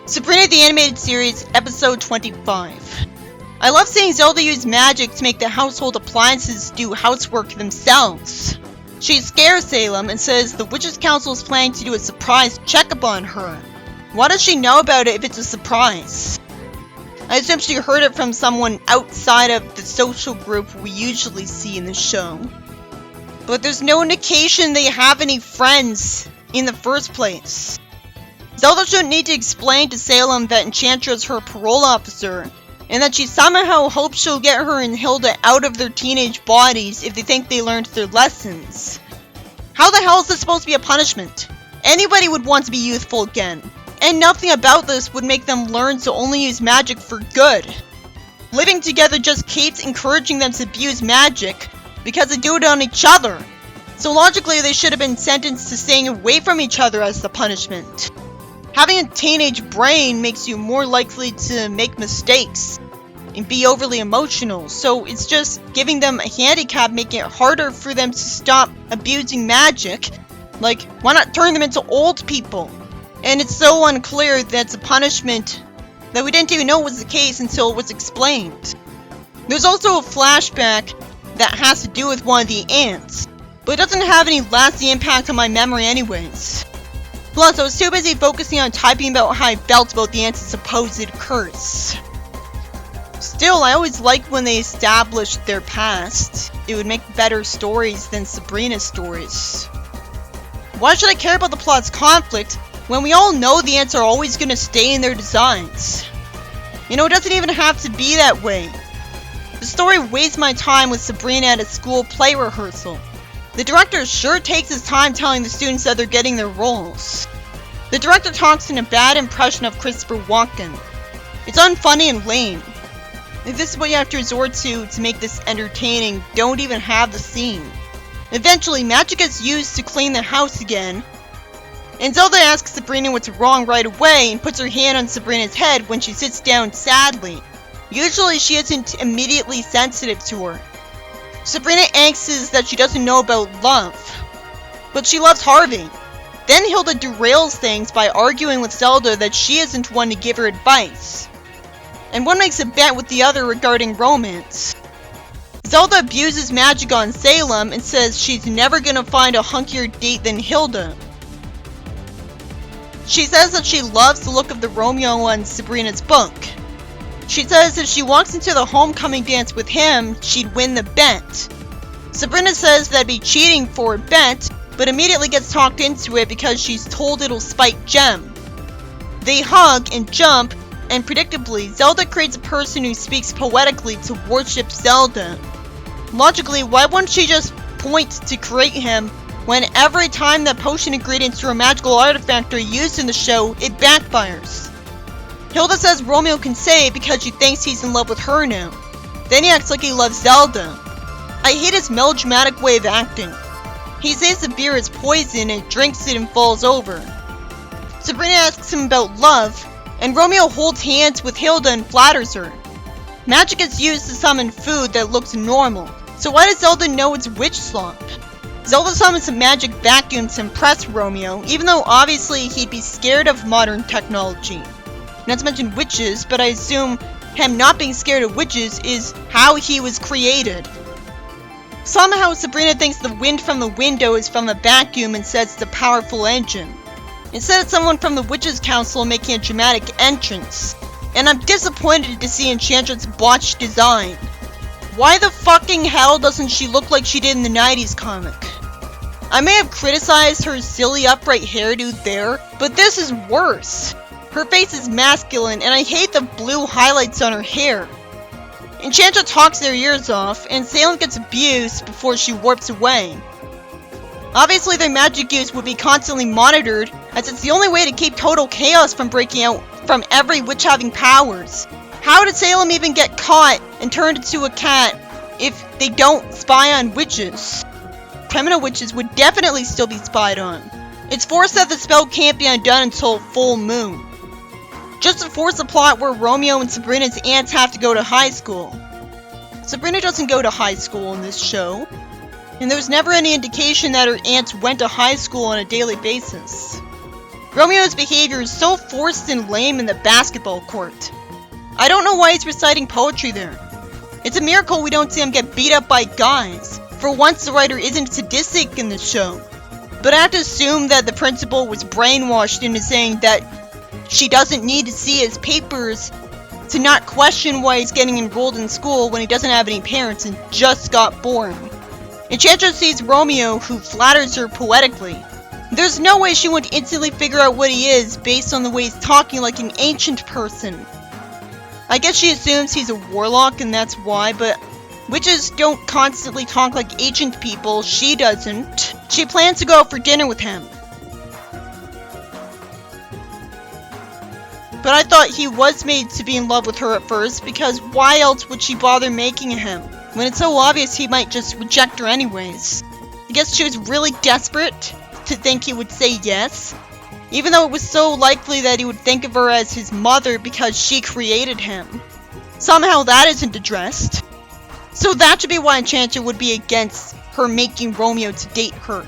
Sabrina the Animated Series, Episode 25. I love seeing Zelda use magic to make the household appliances do housework themselves. She scares Salem and says the Witches' Council is planning to do a surprise checkup on her. Why does she know about it if it's a surprise? I assume she heard it from someone outside of the social group we usually see in the show. But there's no indication they have any friends in the first place. Zelda shouldn't need to explain to Salem that Enchantra is her parole officer, and that she somehow hopes she'll get her and Hilda out of their teenage bodies if they think they learned their lessons. How the hell is this supposed to be a punishment? Anybody would want to be youthful again, and nothing about this would make them learn to only use magic for good. Living together just keeps encouraging them to abuse magic because they do it on each other. So logically they should have been sentenced to staying away from each other as the punishment. Having a teenage brain makes you more likely to make mistakes and be overly emotional, so it's just giving them a handicap, making it harder for them to stop abusing magic. Like, why not turn them into old people? And it's so unclear that's a punishment that we didn't even know was the case until it was explained. There's also a flashback that has to do with one of the ants, but it doesn't have any lasting impact on my memory anyways. Plus, I was too busy focusing on typing about how I felt about the ants' supposed curse. Still, I always liked when they established their past. It would make better stories than Sabrina's stories. Why should I care about the plot's conflict when we all know the ants are always going to stay in their designs? You know, it doesn't even have to be that way. The story wastes my time with Sabrina at a school play rehearsal. The director sure takes his time telling the students that they're getting their roles. The director talks in a bad impression of Christopher Walken. It's unfunny and lame. If this is what you have to resort to make this entertaining, don't even have the scene. Eventually, magic is used to clean the house again, and Zelda asks Sabrina what's wrong right away and puts her hand on Sabrina's head when she sits down sadly. Usually she isn't immediately sensitive to her. Sabrina angsts that she doesn't know about love, but she loves Harvey. Then Hilda derails things by arguing with Zelda that she isn't one to give her advice, and one makes a bet with the other regarding romance. Zelda abuses magic on Salem and says she's never gonna find a hunkier date than Hilda. She says that she loves the look of the Romeo on Sabrina's book. She says if she walks into the homecoming dance with him, she'd win the bet. Sabrina says that'd be cheating for a bet, but immediately gets talked into it because she's told it'll spite Gem. They hug and jump, and predictably, Zelda creates a person who speaks poetically to worship Zelda. Logically, why wouldn't she just point to create him when every time that potion ingredients or a magical artifact are used in the show, it backfires? Hilda says Romeo can say it because she thinks he's in love with her now. Then he acts like he loves Zelda. I hate his melodramatic way of acting. He says the beer is poison and drinks it and falls over. Sabrina asks him about love, and Romeo holds hands with Hilda and flatters her. Magic is used to summon food that looks normal, so why does Zelda know it's witch slop? Zelda summons a magic vacuum to impress Romeo, even though obviously he'd be scared of modern technology. Not to mention witches, but I assume him not being scared of witches is how he was created. Somehow Sabrina thinks the wind from the window is from a vacuum and says it's a powerful engine. Instead it's someone from the Witches' Council making a dramatic entrance. And I'm disappointed to see Enchantra's botched design. Why the fucking hell doesn't she look like she did in the 90s comic? I may have criticized her silly upright hairdo there, but this is worse. Her face is masculine, and I hate the blue highlights on her hair. Enchantra talks their ears off, and Salem gets abused before she warps away. Obviously their magic use would be constantly monitored, as it's the only way to keep total chaos from breaking out from every witch having powers. How did Salem even get caught and turned into a cat if they don't spy on witches? Criminal witches would definitely still be spied on. It's forced that the spell can't be undone until full moon. Just to force a plot where Romeo and Sabrina's aunts have to go to high school. Sabrina doesn't go to high school in this show, and there's never any indication that her aunts went to high school on a daily basis. Romeo's behavior is so forced and lame in the basketball court. I don't know why he's reciting poetry there. It's a miracle we don't see him get beat up by guys. For once, the writer isn't sadistic in the show. But I have to assume that the principal was brainwashed into saying that she doesn't need to see his papers to not question why he's getting enrolled in school when he doesn't have any parents and just got born. Enchantress sees Romeo, who flatters her poetically. There's no way she wouldn't instantly figure out what he is based on the way he's talking like an ancient person. I guess she assumes he's a warlock and that's why, but witches don't constantly talk like ancient people. She doesn't. She plans to go out for dinner with him. But I thought he was made to be in love with her at first, because why else would she bother making him, when it's so obvious he might just reject her anyways? I guess she was really desperate to think he would say yes, even though it was so likely that he would think of her as his mother because she created him. Somehow that isn't addressed. So that should be why Enchantress would be against her making Romeo to date her.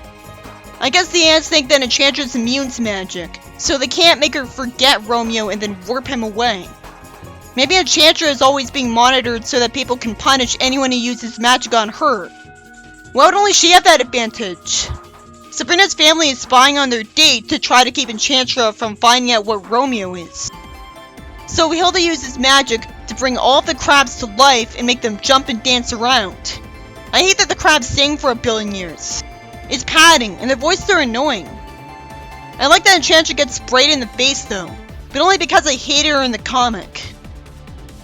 I guess the ants think that Enchantress is immune to magic, so they can't make her forget Romeo and then warp him away. Maybe Enchantress is always being monitored so that people can punish anyone who uses magic on her. Why would only she have that advantage? Sabrina's family is spying on their date to try to keep Enchantress from finding out what Romeo is. So Hilda uses magic to bring all of the crabs to life and make them jump and dance around. I hate that the crabs sing for 1 billion years. It's padding, and their voices are annoying. I like that Enchantress gets sprayed in the face though, but only because I hated her in the comic.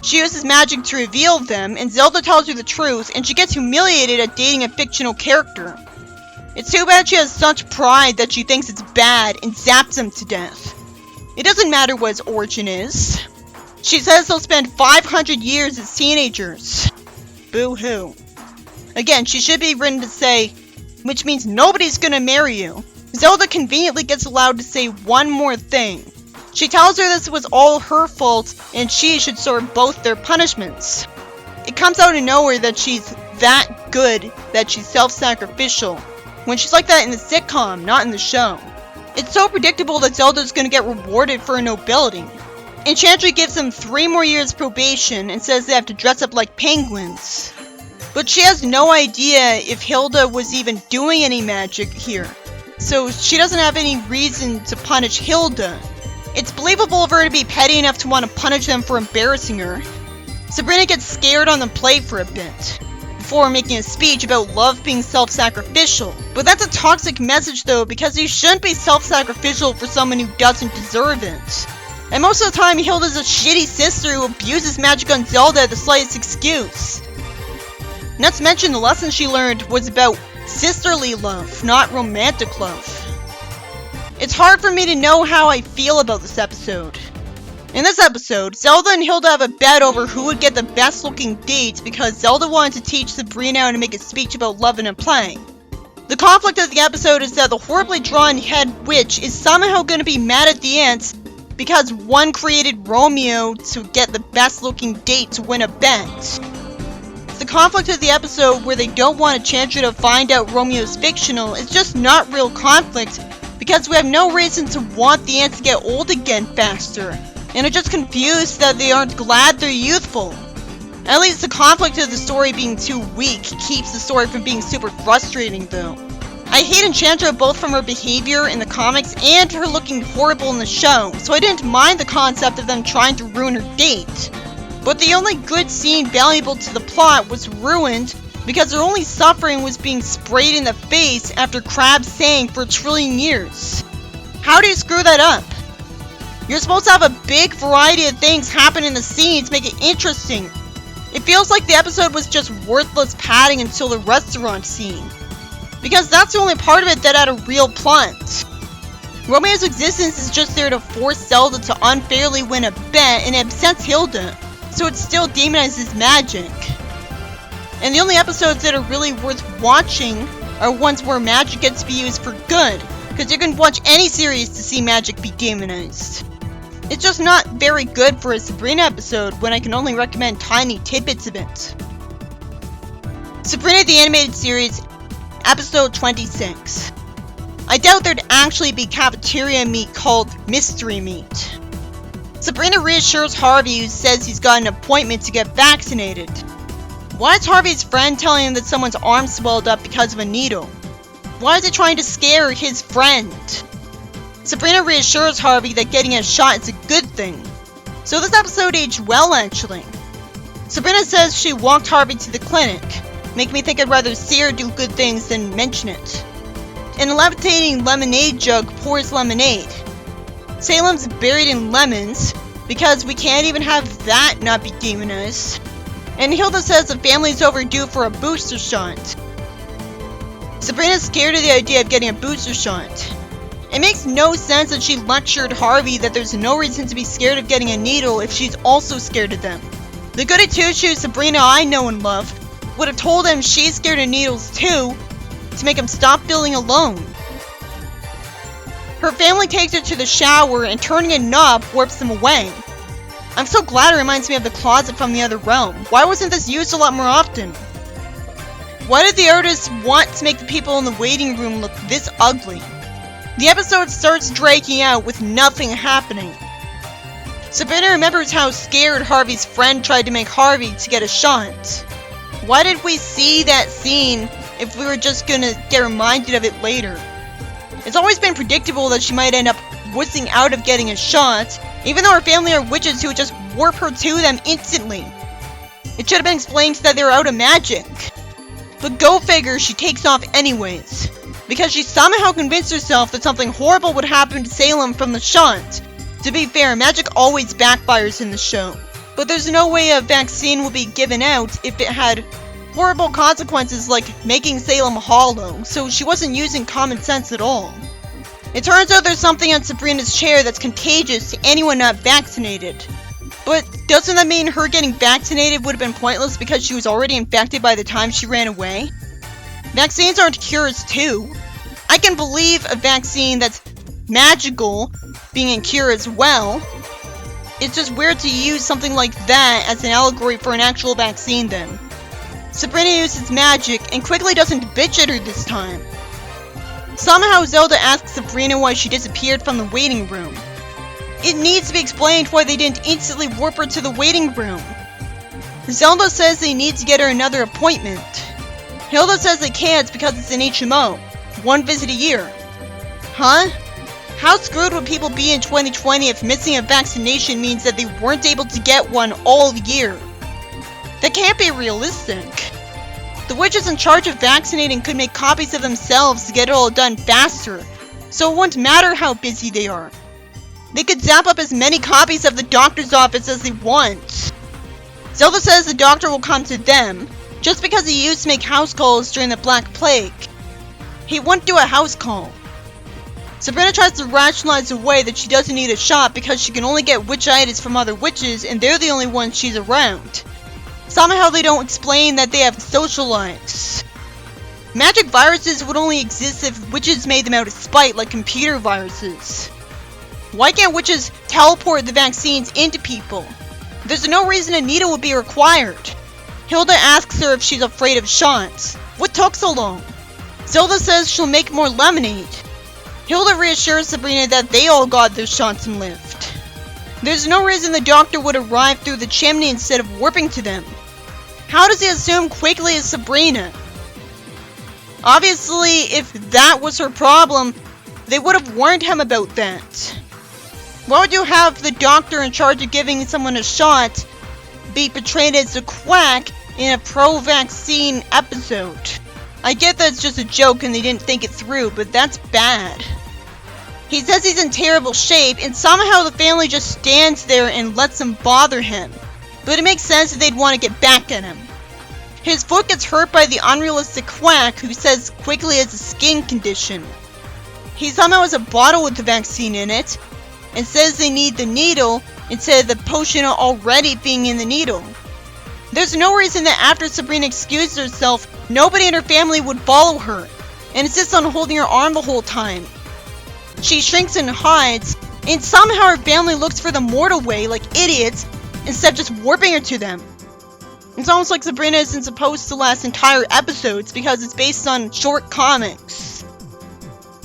She uses magic to reveal them, and Zelda tells her the truth, and she gets humiliated at dating a fictional character. It's too bad she has such pride that she thinks it's bad and zaps him to death. It doesn't matter what his origin is. She says they'll spend 500 years as teenagers. Boo-hoo. Again, she should be written to say, which means nobody's gonna marry you. Zelda conveniently gets allowed to say one more thing. She tells her this was all her fault and she should serve both their punishments. It comes out of nowhere that she's that good that she's self-sacrificial, when she's like that in the sitcom, not in the show. It's so predictable that Zelda's gonna get rewarded for her nobility. Enchantress gives them 3 more years probation and says they have to dress up like penguins. But she has no idea if Hilda was even doing any magic here, so she doesn't have any reason to punish Hilda. It's believable of her to be petty enough to want to punish them for embarrassing her. Sabrina gets scared on the plate for a bit, before making a speech about love being self-sacrificial. But that's a toxic message though, because you shouldn't be self-sacrificial for someone who doesn't deserve it. And most of the time Hilda's a shitty sister who abuses magic on Zelda at the slightest excuse. Not to mention the lesson she learned was about sisterly love, not romantic love. It's hard for me to know how I feel about this episode. In this episode, Zelda and Hilda have a bet over who would get the best looking dates because Zelda wanted to teach Sabrina how to make a speech about love in a play. The conflict of the episode is that the horribly drawn head witch is somehow going to be mad at the ants because one created Romeo to get the best looking date to win a bet. The conflict of the episode where they don't want Enchantress to find out Romeo's fictional is just not real conflict because we have no reason to want the ants to get old again faster, and are just confused that they aren't glad they're youthful. At least the conflict of the story being too weak keeps the story from being super frustrating though. I hate Enchantress both from her behavior in the comics and her looking horrible in the show, so I didn't mind the concept of them trying to ruin her date. But the only good scene valuable to the plot was ruined because her only suffering was being sprayed in the face after crabs sang for 1 trillion years. How do you screw that up? You're supposed to have a big variety of things happen in the scene to make it interesting. It feels like the episode was just worthless padding until the restaurant scene, because that's the only part of it that had a real plot. Romeo's existence is just there to force Zelda to unfairly win a bet and it upsets Hilda, so it still demonizes magic. And the only episodes that are really worth watching are ones where magic gets to be used for good, because you can watch any series to see magic be demonized. It's just not very good for a Sabrina episode when I can only recommend tiny tidbits of it. Sabrina the Animated Series, Episode 26. I doubt there'd actually be cafeteria meat called mystery meat. Sabrina reassures Harvey, who says he's got an appointment to get vaccinated. Why is Harvey's friend telling him that someone's arm swelled up because of a needle? Why is he trying to scare his friend? Sabrina reassures Harvey that getting a shot is a good thing. So this episode aged well, actually. Sabrina says she walked Harvey to the clinic. Make me think I'd rather see her do good things than mention it. An levitating lemonade jug pours lemonade. Salem's buried in lemons, because we can't even have that not be demonized. And Hilda says the family's overdue for a booster shot. Sabrina's scared of the idea of getting a booster shot. It makes no sense that she lectured Harvey that there's no reason to be scared of getting a needle if she's also scared of them. The goody two-shoes Sabrina I know and love would have told him she's scared of needles too, to make him stop feeling alone. Her family takes her to the shower and turning a knob warps them away. I'm so glad it reminds me of the closet from the other realm. Why wasn't this used a lot more often? Why did the artist want to make the people in the waiting room look this ugly? The episode starts dragging out with nothing happening. Sabrina remembers how scared Harvey's friend tried to make Harvey to get a shot. Why did we see that scene if we were just gonna get reminded of it later? It's always been predictable that she might end up wussing out of getting a shot, even though her family are witches who would just warp her to them instantly. It should have been explained that they're out of magic. But go figure, she takes off anyways, because she somehow convinced herself that something horrible would happen to Salem from the shot. To be fair, magic always backfires in the show, but there's no way a vaccine will be given out if it had horrible consequences like making Salem hollow, so she wasn't using common sense at all. It turns out there's something on Sabrina's chair that's contagious to anyone not vaccinated. But doesn't that mean her getting vaccinated would have been pointless because she was already infected by the time she ran away? Vaccines aren't cures too. I can believe a vaccine that's magical being a cure as well. It's just weird to use something like that as an allegory for an actual vaccine then. Sabrina uses magic and quickly doesn't bitch at her this time. Somehow Zelda asks Sabrina why she disappeared from the waiting room. It needs to be explained why they didn't instantly warp her to the waiting room. Zelda says they need to get her another appointment. Hilda says they can't because it's an HMO. One visit a year. Huh? How screwed would people be in 2020 if missing a vaccination means that they weren't able to get one all year? That can't be realistic. The witches in charge of vaccinating could make copies of themselves to get it all done faster, so it wouldn't matter how busy they are. They could zap up as many copies of the doctor's office as they want. Zelda says the doctor will come to them, just because he used to make house calls during the Black Plague. He wouldn't do a house call. Sabrina tries to rationalize away that she doesn't need a shot because she can only get witchitis from other witches and they're the only ones she's around. Somehow they don't explain that they have social lives. Magic viruses would only exist if witches made them out of spite like computer viruses. Why can't witches teleport the vaccines into people? There's no reason a needle would be required. Hilda asks her if she's afraid of shots. What took so long? Zelda says she'll make more lemonade. Hilda reassures Sabrina that they all got their shots and lived. There's no reason the doctor would arrive through the chimney instead of warping to them. How does he assume quickly is Sabrina? Obviously, if that was her problem, they would have warned him about that. Why would you have the doctor in charge of giving someone a shot be portrayed as a quack in a pro-vaccine episode? I get that it's just a joke and they didn't think it through, but that's bad. He says he's in terrible shape, and somehow the family just stands there and lets him bother him. But it makes sense that they'd want to get back at him. His foot gets hurt by the unrealistic quack who says quickly it's a skin condition. He somehow has a bottle with the vaccine in it, and says they need the needle instead of the potion already being in the needle. There's no reason that after Sabrina excused herself, nobody in her family would follow her, and insists on holding her arm the whole time. She shrinks and hides, and somehow her family looks for the mortal way like idiots, instead of just warping her to them. It's almost like Sabrina isn't supposed to last entire episodes because it's based on short comics.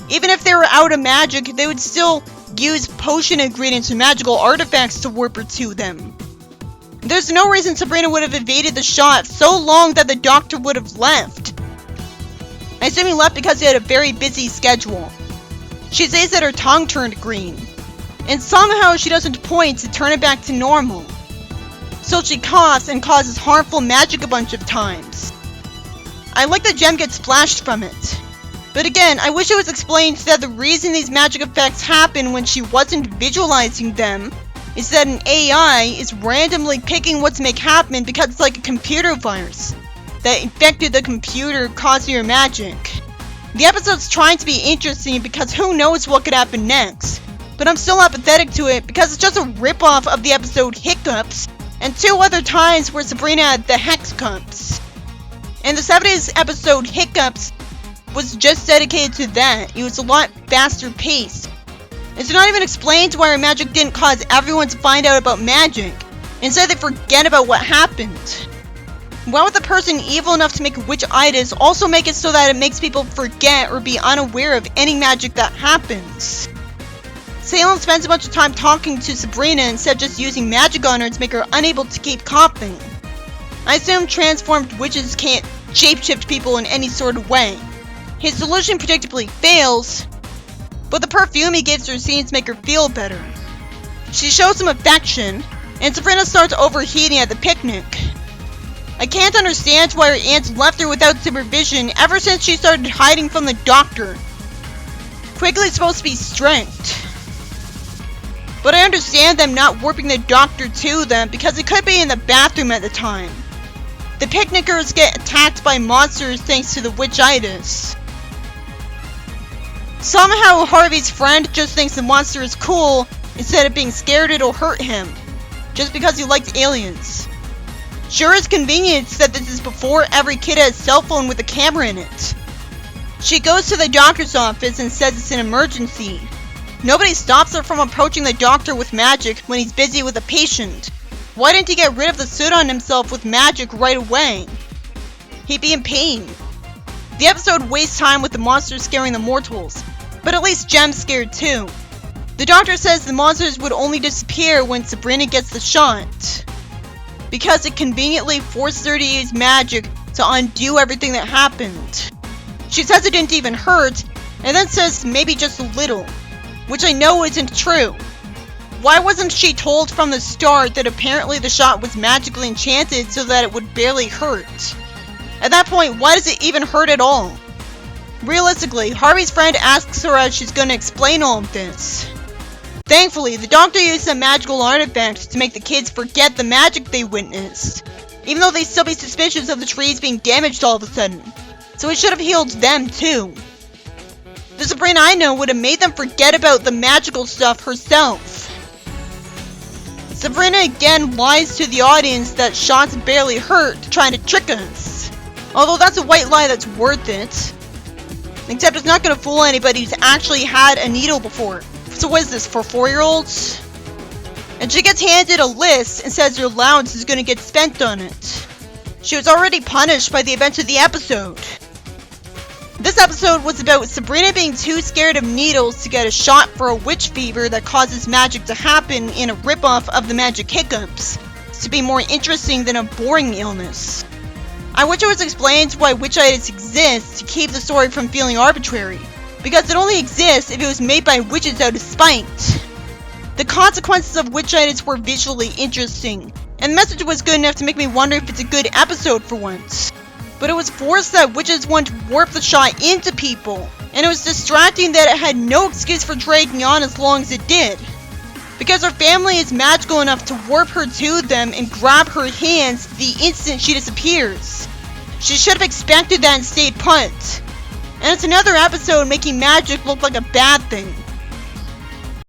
Even if they were out of magic, they would still use potion ingredients and magical artifacts to warp her to them. There's no reason Sabrina would have evaded the shot so long that the doctor would have left. I assume he left because he had a very busy schedule. She says that her tongue turned green, and somehow she doesn't point to turn it back to normal. So she coughs and causes harmful magic a bunch of times. I like that Gem gets splashed from it. But again, I wish it was explained that the reason these magic effects happen when she wasn't visualizing them is that an AI is randomly picking what to make happen because it's like a computer virus that infected the computer causing her magic. The episode's trying to be interesting because who knows what could happen next, but I'm still apathetic to it because it's just a ripoff of the episode Hiccups and 2 other times where Sabrina had the Hex Cups. And the 70s episode Hiccups was just dedicated to that. It was a lot faster paced. It's not even explained why her magic didn't cause everyone to find out about magic. Instead, they forget about what happened. Why would the person evil enough to make a witch-itis also make it so that it makes people forget or be unaware of any magic that happens? Salem spends a bunch of time talking to Sabrina instead of just using magic on her to make her unable to keep coughing. I assume transformed witches can't shapeshift people in any sort of way. His solution predictably fails, but the perfume he gives her seems to make her feel better. She shows him affection, and Sabrina starts overheating at the picnic. I can't understand why her aunt left her without supervision ever since she started hiding from the doctor. Quigley's supposed to be strict, but I understand them not warping the doctor to them because it could be in the bathroom at the time. The picnickers get attacked by monsters thanks to the witch-itis. Somehow Harvey's friend just thinks the monster is cool instead of being scared it'll hurt him, just because he likes aliens. Sure is convenient that this is before every kid has a cell phone with a camera in it. She goes to the doctor's office and says it's an emergency. Nobody stops her from approaching the doctor with magic when he's busy with a patient. Why didn't he get rid of the suit on himself with magic right away? He'd be in pain. The episode wastes time with the monsters scaring the mortals, but at least Gem's scared too. The doctor says the monsters would only disappear when Sabrina gets the shot, because it conveniently forced her to use magic to undo everything that happened. She says it didn't even hurt, and then says maybe just a little, which I know isn't true. Why wasn't she told from the start that apparently the shot was magically enchanted so that it would barely hurt? At that point, why does it even hurt at all? Realistically, Harvey's friend asks her as she's gonna explain all of this. Thankfully, the doctor used some magical artifacts to make the kids forget the magic they witnessed, even though they'd still be suspicious of the trees being damaged all of a sudden. So it should have healed them too. The Sabrina I know would have made them forget about the magical stuff herself. Sabrina again lies to the audience that shots barely hurt, trying to trick us. Although that's a white lie that's worth it. Except it's not going to fool anybody who's actually had a needle before. So what is this, for 4-year-olds? And she gets handed a list and says her allowance is going to get spent on it. She was already punished by the events of the episode. This episode was about Sabrina being too scared of needles to get a shot for a witch fever that causes magic to happen in a ripoff of the Magic Hiccups, to be more interesting than a boring illness. I wish it was explained why witch-itis exists to keep the story from feeling arbitrary, because it only exists if it was made by witches out of spite. The consequences of witch-itis were visually interesting, and the message was good enough to make me wonder if it's a good episode for once. But it was forced that witches want to warp the shot into people, and it was distracting that it had no excuse for dragging on as long as it did. Because her family is magical enough to warp her to them and grab her hands the instant she disappears. She should have expected that and stayed put. And it's another episode making magic look like a bad thing.